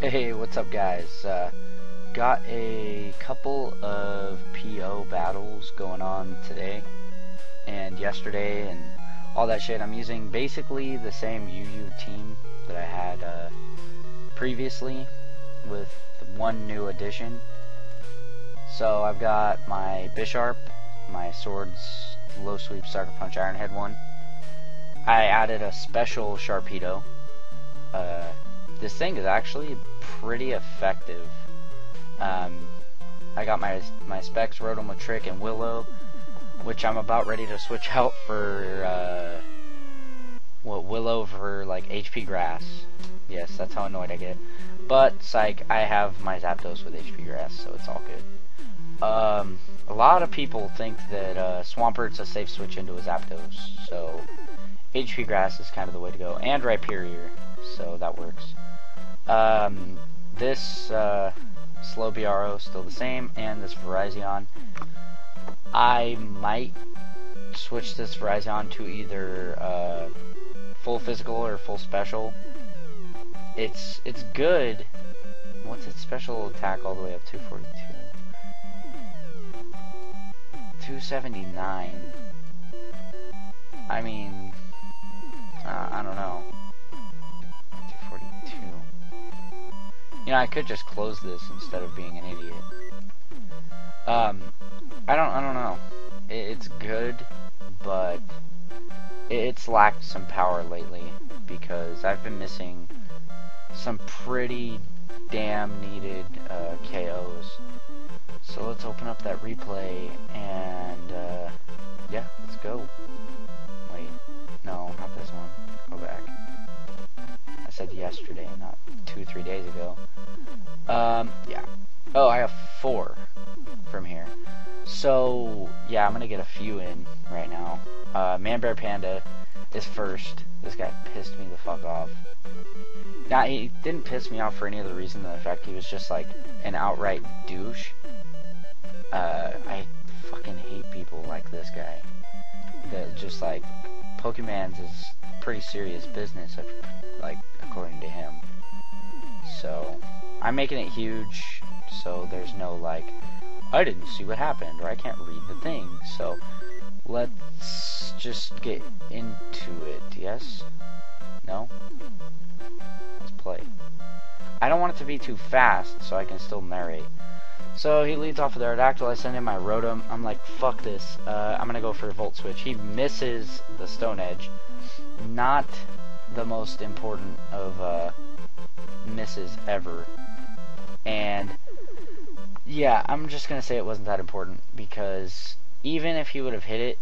Hey, what's up guys? Got a couple of PO battles going on today and yesterday and all that shit. I'm using basically the same UU team that I had previously with one new addition. So I've got my Bisharp, my Swords, Low Sweep, Sucker Punch, Iron Head one. I added a special Sharpedo. This thing is actually pretty effective. I got my specs, Rotom with Trick and Willow, which I'm about ready to switch out for Willow for like HP Grass. Yes, that's how annoyed I get. But psych, I have my Zapdos with HP Grass, so it's all good. A lot of people think that Swampert's a safe switch into a Zapdos, so HP Grass is kind of the way to go, and Rhyperior, so that works. This Slowbro still the same, and this Virizion. I might switch this Virizion to either full physical or full special. It's good. What's its special attack all the way up to? 242. 279. I mean, I don't know. 242. You know, I could just close this instead of being an idiot. I don't know. It's good, but it's lacked some power lately because I've been missing some pretty damn needed KOs. So let's open up that replay and yeah, let's go. Wait, no, not this one. Go back. I said yesterday, not 2-3 days ago. Yeah. Oh, I have 4 from here. So, yeah, I'm gonna get a few in right now. Manbear Panda is first. This guy pissed me the fuck off. Now, he didn't piss me off for any other reason than the fact he was just, like, an outright douche. I fucking hate people like this guy. That just, like, Pokemon's is pretty serious business, like, according to him. So, I'm making it huge, so there's no, like, I didn't see what happened, or I can't read the thing. So, let's just get into it, yes? No? Let's play. I don't want it to be too fast, so I can still narrate. So, he leads off with Aerodactyl, I send him my Rotom, I'm like, fuck this, I'm gonna go for a Volt Switch. He misses the Stone Edge. Not the most important of, misses ever. And yeah, I'm just gonna say it wasn't that important because even if he would have hit it,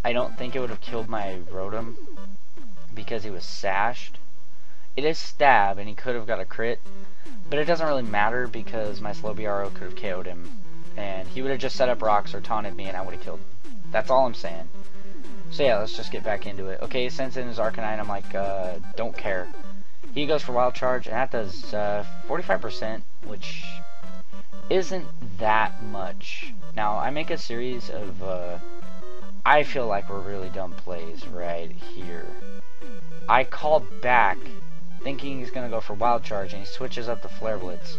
I don't think it would have killed my Rotom because he was sashed. It is stab and he could have got a crit, but it doesn't really matter because my Slowbro could have KO'd him and he would have just set up rocks or taunted me and I would have killed him. That's all I'm saying. So yeah, let's just get back into it. Okay, since in his Arcanine, I'm like, don't care. He goes for Wild Charge, and that does 45%, which isn't that much. Now, I make a series of, I feel like we're really dumb plays right here. I call back, thinking he's going to go for Wild Charge, and he switches up the Flare Blitz.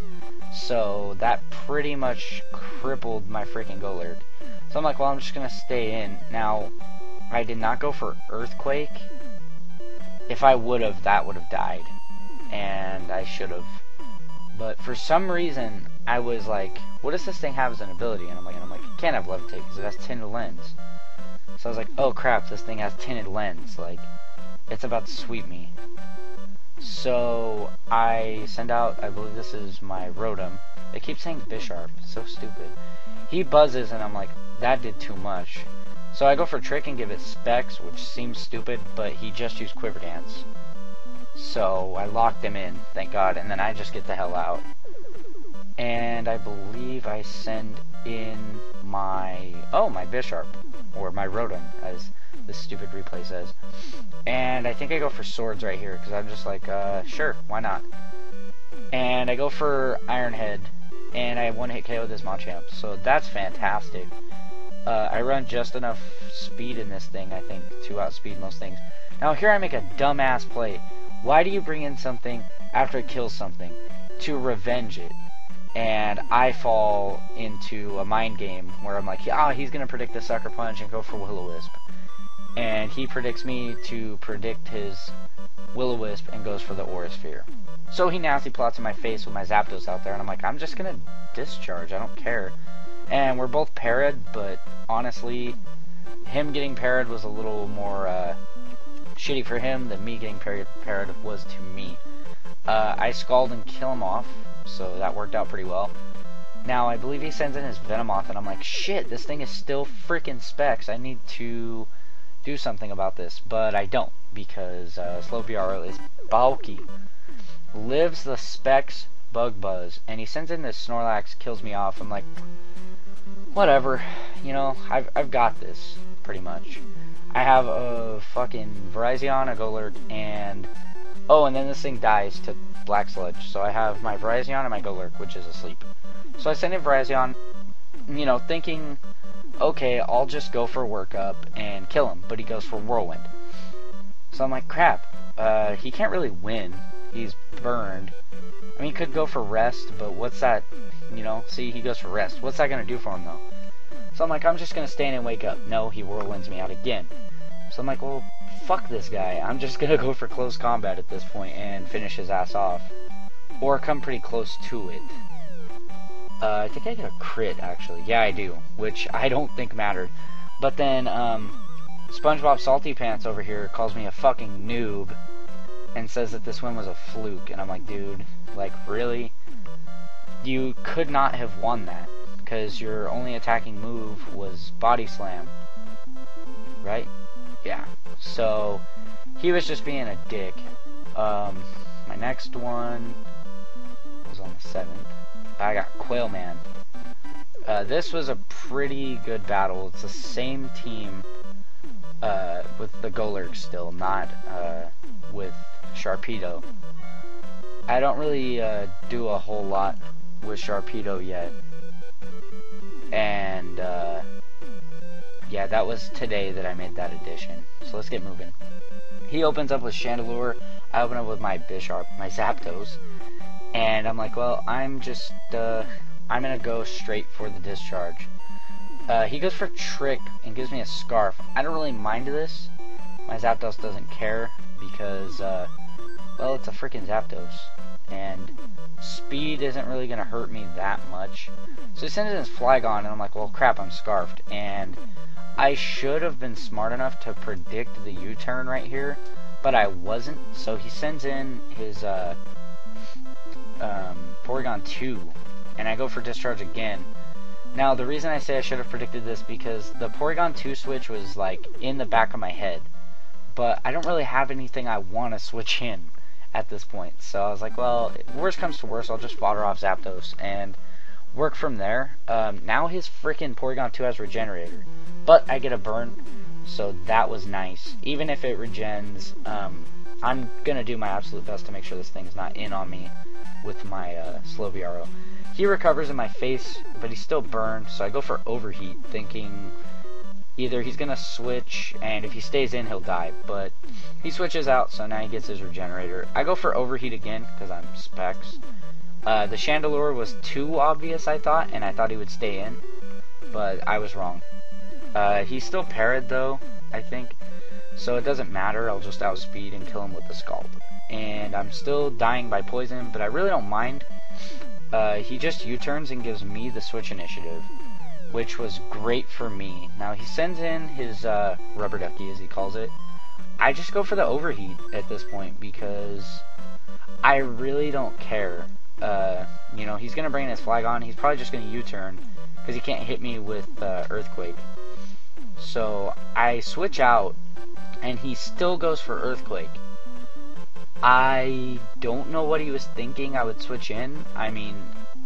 So, that pretty much crippled my freaking Golurk. So I'm like, well, I'm just going to stay in. Now, I did not go for Earthquake. If I would have, that would have died. And I should have. But for some reason, I was like, what does this thing have as an ability? And I'm like, it can't have Levitate because it has Tinted Lens. So I was like, oh crap, this thing has Tinted Lens. Like, it's about to sweep me. So I send out, I believe this is my Rotom. It keeps saying Bisharp. So stupid. He buzzes and I'm like, that did too much. So I go for Trick and give it Specs, which seems stupid, but he just used Quiver Dance. So I locked him in, thank God, and then I just get the hell out. And I believe I send in my, my Bisharp, or my Rotom, as this stupid replay says. And I think I go for Swords right here, because I'm just like, sure, why not? And I go for Iron Head, and I one-hit KO this Machamp, so that's fantastic. I run just enough speed in this thing, I think, to outspeed most things. Now here I make a dumbass play. Why do you bring in something after it kills something? to revenge it. And I fall into a mind game where I'm like, he's going to predict the Sucker Punch and go for Will-O-Wisp. And he predicts me to predict his Will-O-Wisp and goes for the Aura Sphere. So he nasty plots in my face with my Zapdos out there, and I'm like, I'm just going to discharge, I don't care. And we're both parried, but honestly, him getting parried was a little more shitty for him than me getting parried was to me. I Scald and kill him off, so that worked out pretty well. Now, I believe he sends in his Venomoth, and I'm like, shit, this thing is still freaking Specs. I need to do something about this, but I don't, because Slowbro is bulky. Lives the Specs Bug Buzz, and he sends in this Snorlax, kills me off. I'm like, whatever, you know, I've got this, pretty much. I have a fucking Virizion, a Golurk, and... oh, and then this thing dies to Black Sludge. So I have my Virizion and my Golurk, which is asleep. So I send in Virizion, you know, thinking, okay, I'll just go for Workup and kill him. But he goes for Whirlwind. So I'm like, crap, he can't really win. He's burned. I mean, he could go for Rest, but what's that, you know? See, he goes for Rest. What's that going to do for him, though? So I'm like, I'm just going to stand and wake up. No, he Whirlwinds me out again. So I'm like, well, fuck this guy. I'm just going to go for close combat at this point and finish his ass off. Or come pretty close to it. I think I get a crit, actually. Yeah, I do. Which I don't think mattered. But then, SpongeBob Salty Pants over here calls me a fucking noob. And says that this win was a fluke. And I'm like, dude, like, really? You could not have won that. Because your only attacking move was Body Slam. Right? Yeah. So, he was just being a dick. My next one was on the 7th. I got Quailman. This was a pretty good battle. It's the same team with the Golurk still, not with Sharpedo. I don't really do a whole lot with Sharpedo yet. And yeah, that was today that I made that addition. So let's get moving. He opens up with Chandelure. I open up with my Bisharp, my Zapdos. And I'm like, well, I'm just, I'm going to go straight for the discharge. He goes for Trick and gives me a Scarf. I don't really mind this. My Zapdos doesn't care because, well, it's a freaking Zapdos. And speed isn't really going to hurt me that much. So he sends in his Flygon, and I'm like, well, crap, I'm Scarfed. And I should have been smart enough to predict the U-turn right here, but I wasn't. So he sends in his Porygon 2, and I go for Discharge again. Now, the reason I say I should have predicted this because the Porygon 2 switch was, like, in the back of my head. But I don't really have anything I want to switch in at this point. So I was like, well, worst comes to worst, I'll just fodder off Zapdos and work from there. Now his freaking Porygon 2 has Regenerator. But I get a burn, so that was nice. Even if it regens, I'm going to do my absolute best to make sure this thing's not in on me with my Slowbro. He recovers in my face, but he's still burned, so I go for Overheat, thinking either he's going to switch, and if he stays in, he'll die. But he switches out, so now he gets his Regenerator. I go for Overheat again, because I'm Specs. The Chandelure was too obvious, I thought, and I thought he would stay in, but I was wrong. He's still parried, though, I think, so it doesn't matter. I'll just outspeed and kill him with the Scald. And I'm still dying by poison, but I really don't mind. He just U-turns and gives me the switch initiative, which was great for me. Now, he sends in his Rubber Ducky, as he calls it. I just go for the Overheat at this point, because I really don't care. You know, he's going to bring in his Flygon. He's probably just going to U-turn, because he can't hit me with Earthquake. So, I switch out, and he still goes for Earthquake. I don't know what he was thinking I would switch in. I mean,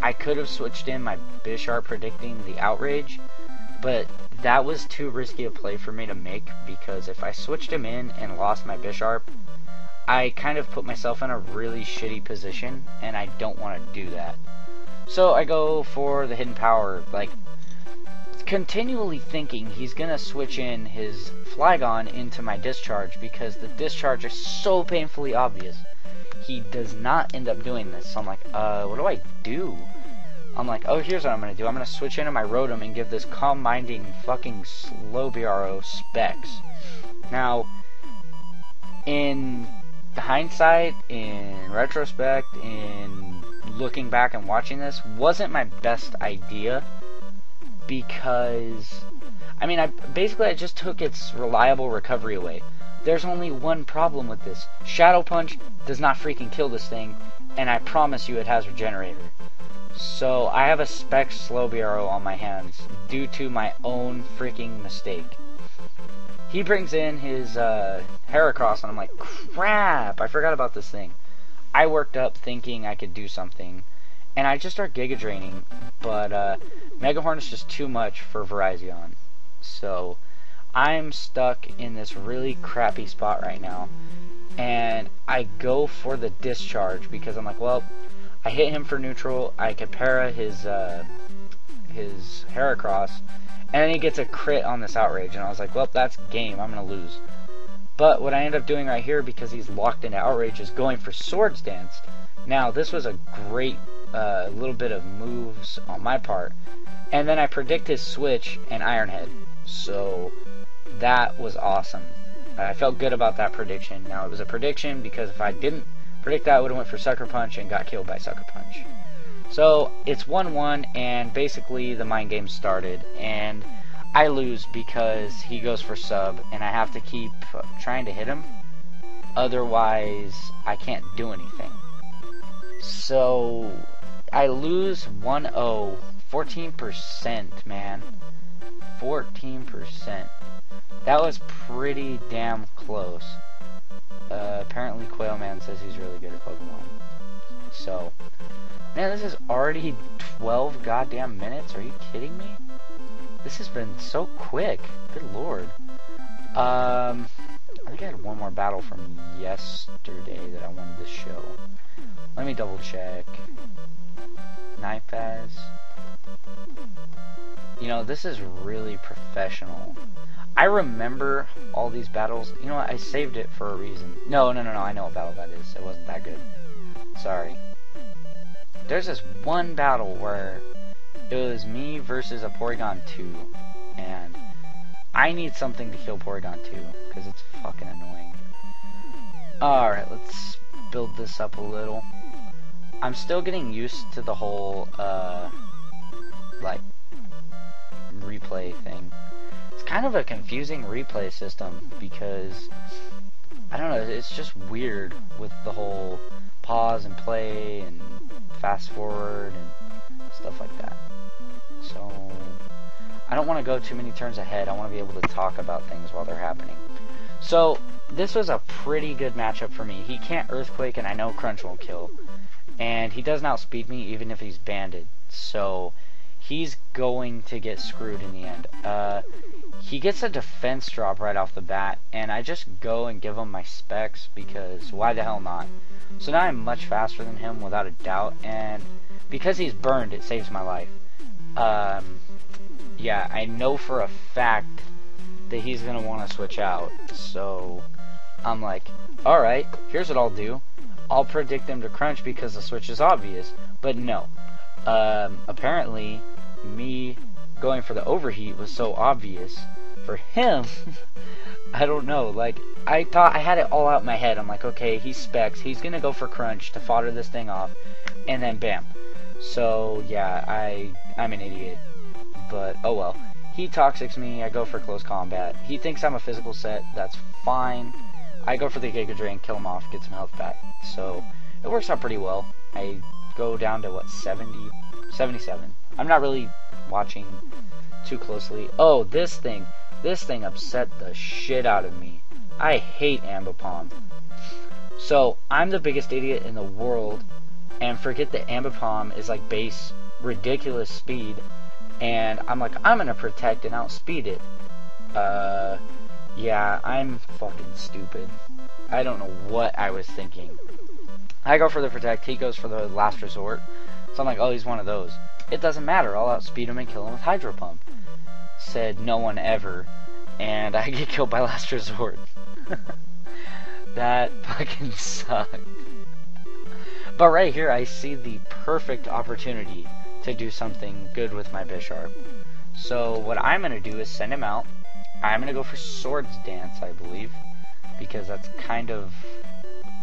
I could have switched in my Bisharp predicting the Outrage, but that was too risky a play for me to make, because if I switched him in and lost my Bisharp, I kind of put myself in a really shitty position, and I don't want to do that. So I go for the Hidden Power, like, continually thinking he's going to switch in his Flygon into my Discharge, because the Discharge is so painfully obvious. he does not end up doing this. So I'm like, what do I do? I'm like, oh, here's what I'm going to do. I'm going to switch into my Rotom and give this Calm Minding fucking Slowbro specs. Now, in hindsight, in retrospect, in looking back and watching this, wasn't my best idea, because, I mean, I just took its reliable recovery away. There's only one problem with this. Shadow Punch does not freaking kill this thing, and I promise you it has Regenerator. So I have a spec Slowbro on my hands due to my own freaking mistake. He brings in his Heracross, and I'm like, crap, I forgot about this thing. I worked up thinking I could do something, and I just start Giga Draining, but Mega Horn is just too much for Virizion. So I'm stuck in this really crappy spot right now, and I go for the Discharge because I'm like, well, I hit him for neutral, I could para his Heracross, and then he gets a crit on this Outrage, and I was like, well, that's game, I'm going to lose. But what I end up doing right here, because he's locked into Outrage, is going for Swords Dance. Now, this was a great little bit of moves on my part, and then I predict his switch and Iron Head, so that was awesome. I felt good about that prediction. Now, it was a prediction because if I didn't predict that, I would have went for Sucker Punch and got killed by Sucker Punch. So it's 1-1, and basically the mind game started, and I lose because he goes for sub, and I have to keep trying to hit him. Otherwise, I can't do anything. So I lose 1-0, 14%, man. 14%. That was pretty damn close. Apparently Quailman says he's really good at Pokemon. So, man, this is already 12 goddamn minutes. Are you kidding me? This has been so quick. Good lord. I think I had one more battle from yesterday that I wanted to show. Let me double check. Knifeaz. You know, this is really professional. I remember all these battles. You know what? I saved it for a reason. No. I know what battle that is. It wasn't that good. Sorry. There's this one battle where it was me versus a Porygon 2. And I need something to kill Porygon 2. Because it's fucking annoying. Alright, let's build this up a little. I'm still getting used to the whole, like, replay thing. It's kind of a confusing replay system because, I don't know, it's just weird with the whole pause and play and fast forward and stuff like that. So, I don't want to go too many turns ahead. I want to be able to talk about things while they're happening. So, this was a pretty good matchup for me. He can't Earthquake, and I know Crunch won't kill. And he doesn't outspeed me even if he's banded. So, he's going to get screwed in the end. He gets a defense drop right off the bat, and I just go and give him my specs because why the hell not? So now I'm much faster than him without a doubt, and because he's burned, it saves my life. Yeah, I know for a fact that he's going to want to switch out, so I'm like, alright, here's what I'll do. I'll predict him to Crunch because the switch is obvious, but no. Apparently, me going for the Overheat was so obvious. For him, I don't know, like, I thought I had it all out in my head. I'm like, okay, he's specs, he's gonna go for Crunch to fodder this thing off, and then bam. So, yeah, I'm an idiot, but oh well. He Toxics me, I go for Close Combat. He thinks I'm a physical set, that's fine. I go for the Giga Drain, kill him off, get some health back. So, it works out pretty well. I go down to, what, 77. I'm not really watching too closely. Oh, this thing upset the shit out of me. I hate Ambipom. So, I'm the biggest idiot in the world, and forget that Ambipom is like base ridiculous speed, and I'm like, I'm gonna protect and outspeed it. Yeah, I'm fucking stupid. I don't know what I was thinking. I go for the protect, he goes for the last resort. So I'm like, oh, he's one of those. It doesn't matter, I'll outspeed him and kill him with Hydro Pump. Said no one ever, and I get killed by last resort. That fucking sucked. But right here, I see the perfect opportunity to do something good with my Bisharp. So what I'm going to do is send him out. I'm going to go for Swords Dance, I believe, because that's kind of...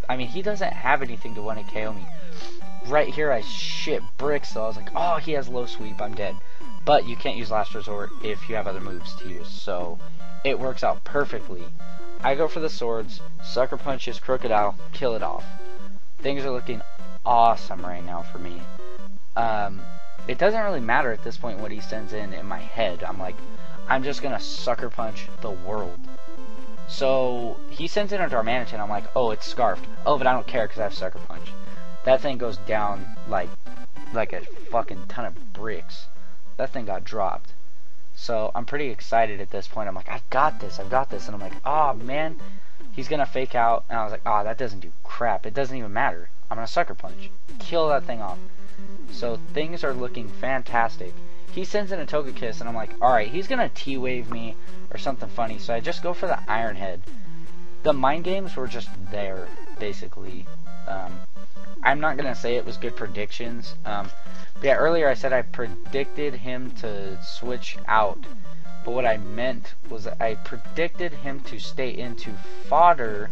I mean, he doesn't have anything to want to KO me. Right here, I shit bricks, so I was like, oh, he has low sweep, I'm dead. But you can't use Last Resort if you have other moves to use, so it works out perfectly. I go for the swords, Sucker Punch his Krookodile, kill it off. Things are looking awesome right now for me. It doesn't really matter at this point what he sends in my head. I'm like, I'm just gonna Sucker Punch the world. So he sends in a Darmanitan. I'm like, oh, it's Scarfed. Oh, but I don't care because I have Sucker Punch. That thing goes down like a fucking ton of bricks. That thing got dropped. So I'm pretty excited at this point. I'm like, I've got this. And I'm like, oh man, he's gonna fake out. And I was like, oh, that doesn't do crap. It doesn't even matter. I'm gonna Sucker Punch. Kill that thing off. So things are looking fantastic. He sends in a Togekiss, and I'm like, alright, he's gonna T-Wave me or something funny. So I just go for the Iron Head. The mind games were just there, basically. I'm not gonna say it was good predictions. But yeah, earlier I said I predicted him to switch out. But what I meant was that I predicted him to stay in to fodder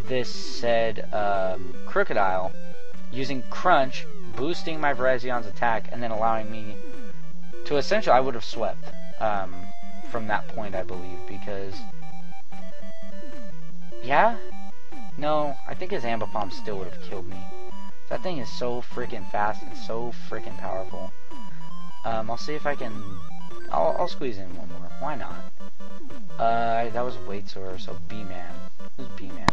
this said Krookodile using Crunch, boosting my Virizian's attack, and then allowing me to essentially, I would have swept from that point, I believe, because, yeah? No, I think his Ambipom still would have killed me. That thing is so freaking fast and so freaking powerful. I'll see if I can, I'll squeeze in one more. Why not? That was Waitsoar, so B-Man. Who's B-Man?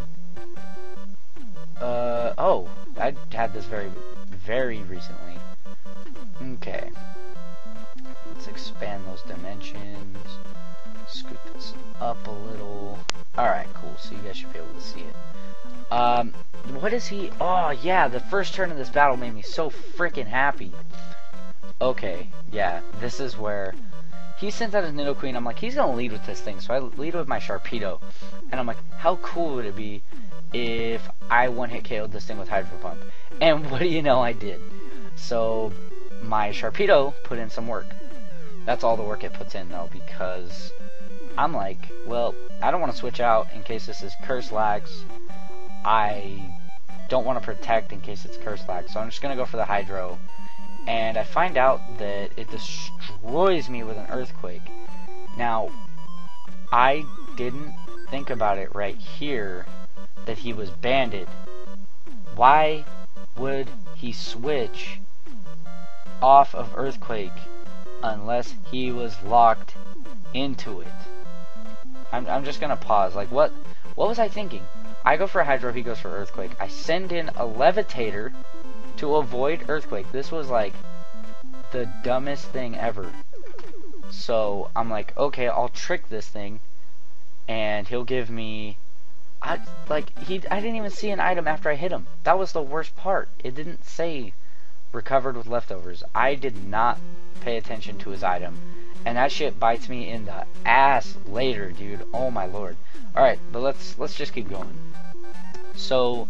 Oh, I had this very recently. Okay. Let's expand those dimensions. Scoot this up a little. Alright, cool. So you guys should be able to see it. What is he? Oh, yeah, the first turn of this battle made me so freaking happy. Okay, yeah, this is where he sends out his Nidoqueen. I'm like, he's gonna lead with this thing. So I lead with my Sharpedo. And I'm like, how cool would it be if I one-hit KO'd this thing with Hydro Pump? And what do you know, I did. So my Sharpedo put in some work. That's all the work it puts in, though, because I'm like, well, I don't want to switch out in case this is Curse Lax. I don't want to protect in case it's Curse Lax, so I'm just going to go for the Hydro. And I find out that it destroys me with an Earthquake. Now, I didn't think about it right here that he was banded. Why would he switch off of Earthquake unless he was locked into it? I'm just gonna pause. Like, what was I thinking? I go for a Hydro, he goes for Earthquake. I send in a Levitator to avoid Earthquake. This was like the dumbest thing ever. So I'm like, okay, I'll trick this thing, and he'll give me. I didn't even see an item after I hit him. That was the worst part. It didn't say recovered with leftovers. I did not pay attention to his item, and that shit bites me in the ass later, dude. Oh my lord. All right, but let's just keep going. So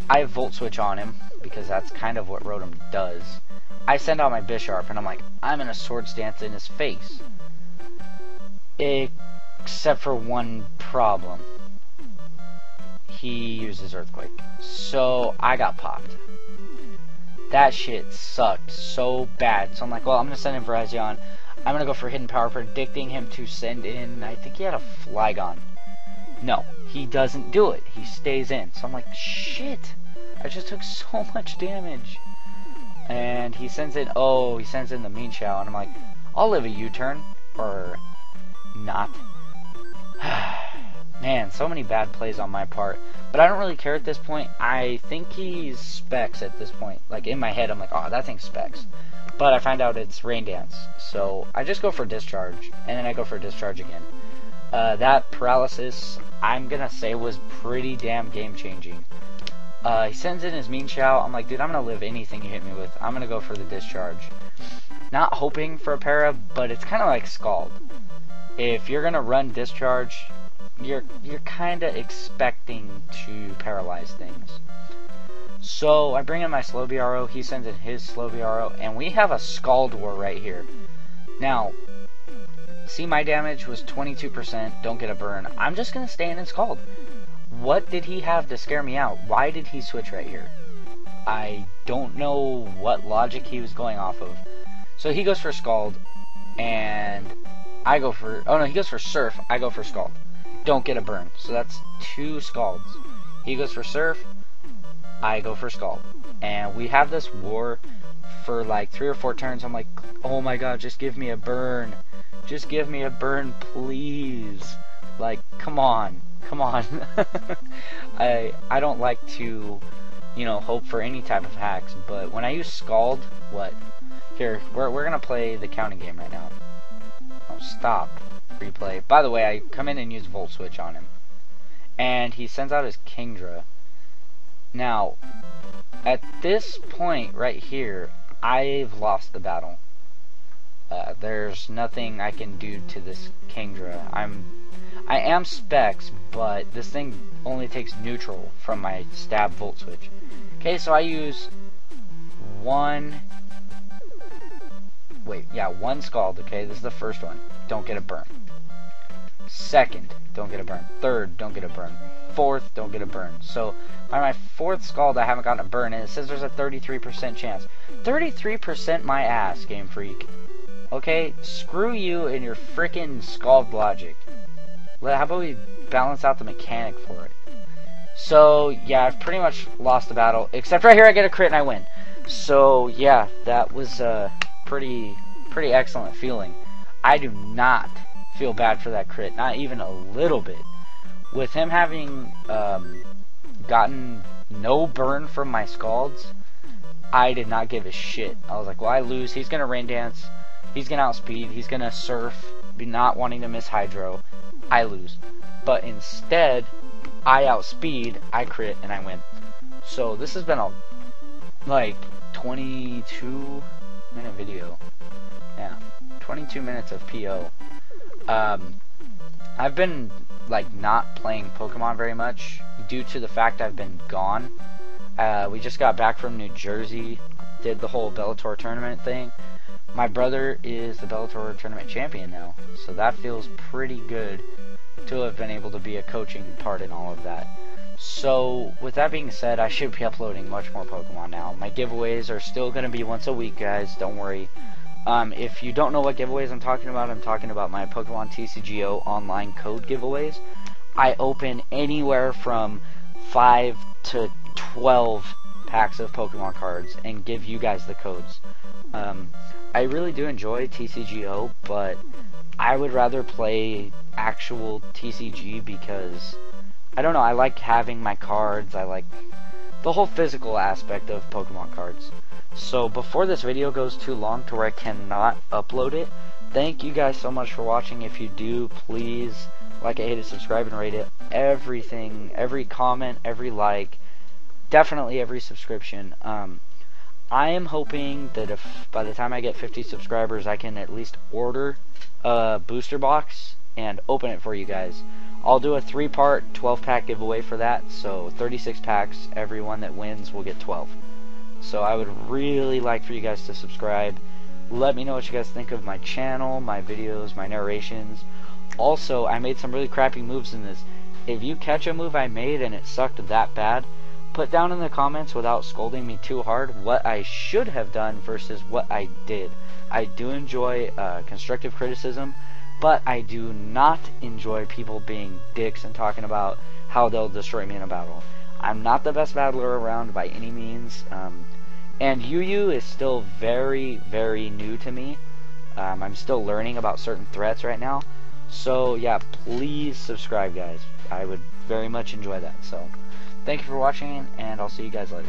I Volt Switch on him because that's kind of what Rotom does. I send out my Bisharp, and I'm like, I'm gonna Swords Dance in his face. Except for one problem. He uses Earthquake. So I got popped. That shit sucked so bad. So I'm like, well, I'm gonna send in Virizion. I'm gonna go for Hidden Power, predicting him to send in, I think he had a Flygon. No, he doesn't do it. He stays in. So I'm like, shit. I just took so much damage. And he sends in, oh, he sends in the Mean Shao. And I'm like, I'll live a U-turn. Or not. Man, so many bad plays on my part. But I don't really care at this point. I think he's Specs at this point. Like, in my head, I'm like, oh, that thing's Specs. But I find out it's Rain Dance. So I just go for Discharge. And then I go for Discharge again. That Paralysis, I'm gonna say, was pretty damn game-changing. He sends in his Mean Shao. I'm like, dude, I'm gonna live anything you hit me with. I'm gonna go for the Discharge. Not hoping for a para, but it's kind of like Scald. If you're gonna run So I bring in my slow BRO, he sends in his slow BRO, and we have a Scald War right here. Now, see, my damage was 22%, don't get a burn. I'm just going to stay in Scald. What did he have to scare me out? Why did he switch right here? I don't know what logic he was going off of. So he goes for Scald, and I go for... Oh no, he goes for Surf, I go for Scald. Don't get a burn. So that's 2 Scalds. He goes for Surf, I go for Scald. And we have this war for like 3 or 4 turns. I'm like, oh my god, just give me a burn. Just give me a burn, please. Like, come on. Come on. I don't like to, you know, hope for any type of hacks, but when I use Scald, what? Here, we're gonna play the counting game right now. Oh, stop. Replay. By the way, I come in and use Volt Switch on him. And he sends out his Kingdra. Now, at this point right here, I've lost the battle. There's nothing I can do to this Kingdra. I am Specs, but this thing only takes neutral from my stab Volt Switch. Okay, so I use one Scald, okay? This is the first one. Don't get a burn. Second, don't get a burn. Third, don't get a burn. Fourth, don't get a burn. So, by my 4th Scald, I haven't gotten a burn, and it says there's a 33% chance. 33% my ass, Game Freak. Okay? Screw you and your frickin' Scald logic. How about we balance out the mechanic for it? So, yeah, I've pretty much lost the battle. Except right here, I get a crit and I win. So, yeah, that was a pretty excellent feeling. I do not feel bad for that crit. Not even a little bit. With him having gotten no burn from my Scalds, I did not give a shit. I was like, well, I lose. He's going to Rain Dance. He's going to outspeed. He's going to Surf, not wanting to miss Hydro. I lose. But instead, I outspeed, I crit, and I win. So this has been a, like, 22-minute video. Yeah, 22 minutes of PO. I've been, like, not playing Pokemon very much due to the fact I've been gone. We just got back from New Jersey, did the whole Bellator tournament thing. My brother is the Bellator tournament champion now, so that feels pretty good to have been able to be a coaching part in all of that. So, with that being said, I should be uploading much more Pokemon now. My giveaways are still going to be once a week, guys, don't worry. If you don't know what giveaways I'm talking about my Pokemon TCGO online code giveaways. I open anywhere from 5 to 12 packs of Pokemon cards and give you guys the codes. I really do enjoy TCGO, but I would rather play actual TCG because, I don't know, I like having my cards, I like the whole physical aspect of Pokemon cards. So before this video goes too long to where I cannot upload it, thank you guys so much for watching. If you do, please like it, hit it, subscribe, and rate it. Everything, every comment, every like, definitely every subscription. I am hoping that if by the time I get 50 subscribers, I can at least order a booster box and open it for you guys. I'll do a 3-part 12-pack giveaway for that, so 36 packs, everyone that wins will get 12. So I would really like for you guys to subscribe. Let me know what you guys think of my channel, my videos, my narrations. Also, I made some really crappy moves in this. If you catch a move I made and it sucked that bad, put down in the comments without scolding me too hard what I should have done versus what I did. I do enjoy constructive criticism, but I do not enjoy people being dicks and talking about how they'll destroy me in a battle. I'm not the best battler around by any means, and Yu is still very, very new to me. I'm still learning about certain threats right now. So yeah, please subscribe, guys. I would very much enjoy that. So thank you for watching, and I'll see you guys later.